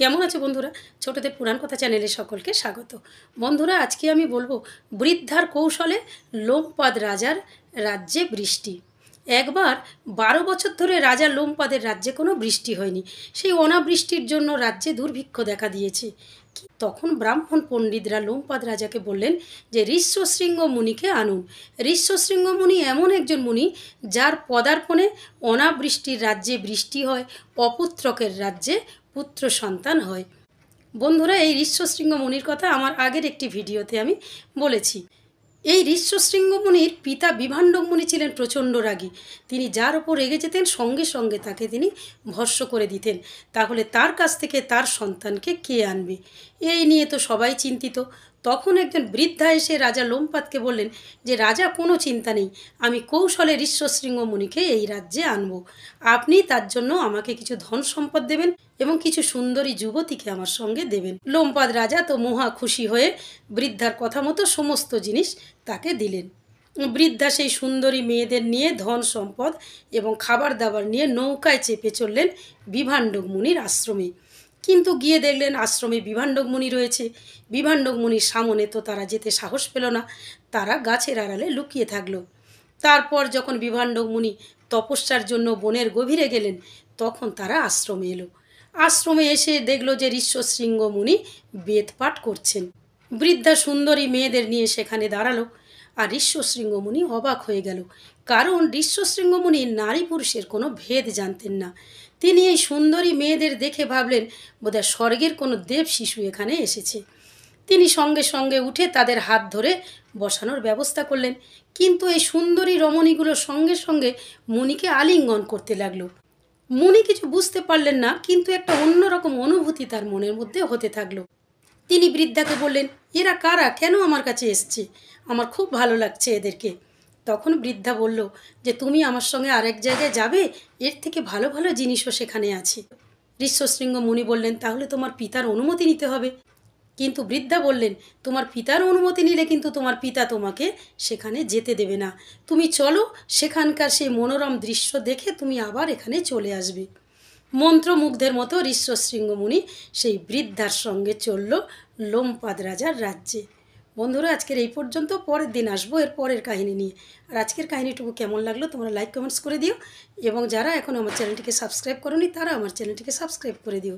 কেমন আছে বন্ধুরা? ছোটদের পুরাণ কথা চ্যানেলে সকলকে স্বাগত। বন্ধুরা, আজকে আমি বলবো বৃদ্ধার কৌশলে লোমপাদ রাজার রাজ্যে বৃষ্টি। একবার 12 বছর ধরে রাজা লোমপাদের রাজ্যে কোনো বৃষ্টি হয়নি। সেই অনাবৃষ্টির জন্য রাজ্যে দুর্ভিক্ষ দেখা দিয়েছে। তখন ব্রাহ্মণ পণ্ডিতরা লোমপাদ রাজাকে বললেন যে ঋষ্যশৃঙ্গ মুনিকে আনুন। ঋষ্যশৃঙ্গ মুনি এমন একজন মুনি যার পদার্পণে অনাবৃষ্টির রাজ্যে বৃষ্টি হয়, অপুত্রকের রাজ্যে পুত্র সন্তান হয়। বন্ধুরা, এই ঋষ্যশৃঙ্গ মুনির কথা আমার আগের একটি ভিডিওতে আমি বলেছি। এই ঋষ্যশৃঙ্গ মুনির পিতা বিভাণ্ডক মুনি ছিলেন প্রচণ্ড রাগী। তিনি যার ওপর রেগে যেতেন সঙ্গে সঙ্গে তাকে তিনি ভস্ম করে দিতেন। তাহলে তার কাছ থেকে তার সন্তানকে কে আনবে? এই নিয়ে তো সবাই চিন্তিত। তখন একজন বৃদ্ধা এসে রাজা লোমপাদকে বললেন যে রাজা, কোনো চিন্তা নেই, আমি কৌশলে ঋষ্যশৃঙ্গ মুনিকে এই রাজ্যে আনব। আপনি তার জন্য আমাকে কিছু ধন সম্পদ দেবেন এবং কিছু সুন্দরী যুবতীকে আমার সঙ্গে দেবেন। লোমপাদ রাজা তো মহা খুশি হয়ে বৃদ্ধার কথা মতো সমস্ত জিনিস তাকে দিলেন। বৃদ্ধা সেই সুন্দরী মেয়েদের নিয়ে ধন সম্পদ এবং খাবার দাবার নিয়ে নৌকায় চেপে চললেন বিভাণ্ডক মুনির আশ্রমে। কিন্তু গিয়ে দেখলেন আশ্রমে বিভাণ্ডক মুনি রয়েছে। বিভাণ্ডক মুনির সামনে তো তারা যেতে সাহস পেল না, তারা গাছের আড়ালে লুকিয়ে থাকলো। তারপর যখন বিভাণ্ডক মুনি তপস্যার জন্য বনের গভীরে গেলেন, তখন তারা আশ্রমে এলো। আশ্রমে এসে দেখলো যে ঋষ্যশৃঙ্গ মুনি বেদ পাঠ করছেন। বৃদ্ধা সুন্দরী মেয়েদের নিয়ে সেখানে দাঁড়ালো। আর ঋষ্যশৃঙ্গ মুনি অবাক হয়ে গেল, কারণ ঋষ্যশৃঙ্গ মুনি নারী পুরুষের কোনো ভেদ জানতেন না। তিনি এই সুন্দরী মেয়েদের দেখে ভাবলেন বোধহয় স্বর্গের কোনো দেব শিশু এখানে এসেছে। তিনি সঙ্গে সঙ্গে উঠে তাদের হাত ধরে বসানোর ব্যবস্থা করলেন। কিন্তু এই সুন্দরী রমণীগুলো সঙ্গে সঙ্গে মুনিকে আলিঙ্গন করতে লাগলো। মুনি কিছু বুঝতে পারলেন না, কিন্তু একটা অন্যরকম অনুভূতি তার মনের মধ্যে হতে থাকলো। তিনি বৃদ্ধাকে বললেন, এরা কারা, কেন আমার কাছে এসছে? আমার খুব ভালো লাগছে এদেরকে। তখন বৃদ্ধা বলল যে তুমি আমার সঙ্গে আরেক জায়গায় যাবে, এর থেকে ভালো ভালো জিনিসও সেখানে আছে। ঋষ্যশৃঙ্গ মুনি বললেন, তাহলে তোমার পিতার অনুমতি নিতে হবে। কিন্তু বৃদ্ধা বললেন, তোমার পিতার অনুমতি নিলে কিন্তু তোমার পিতা তোমাকে সেখানে যেতে দেবে না। তুমি চলো, সেখানকার সেই মনোরম দৃশ্য দেখে তুমি আবার এখানে চলে আসবে। মন্ত্রমুগ্ধের মতো ঋষ্যশৃঙ্গ মুনি সেই বৃদ্ধার সঙ্গে চলল লোমপাদ রাজার রাজ্যে। বন্ধুরা, আজকের এই পর্যন্ত। পরের দিন আসবো এর পরের কাহিনী নিয়ে। আর আজকের কাহিনীটুকু কেমন লাগলো তোমরা লাইক কমেন্টস করে দিও, এবং যারা এখন আমার চ্যানেলটিকে সাবস্ক্রাইব করোনি তারা আমার চ্যানেলটিকে সাবস্ক্রাইব করে দিও।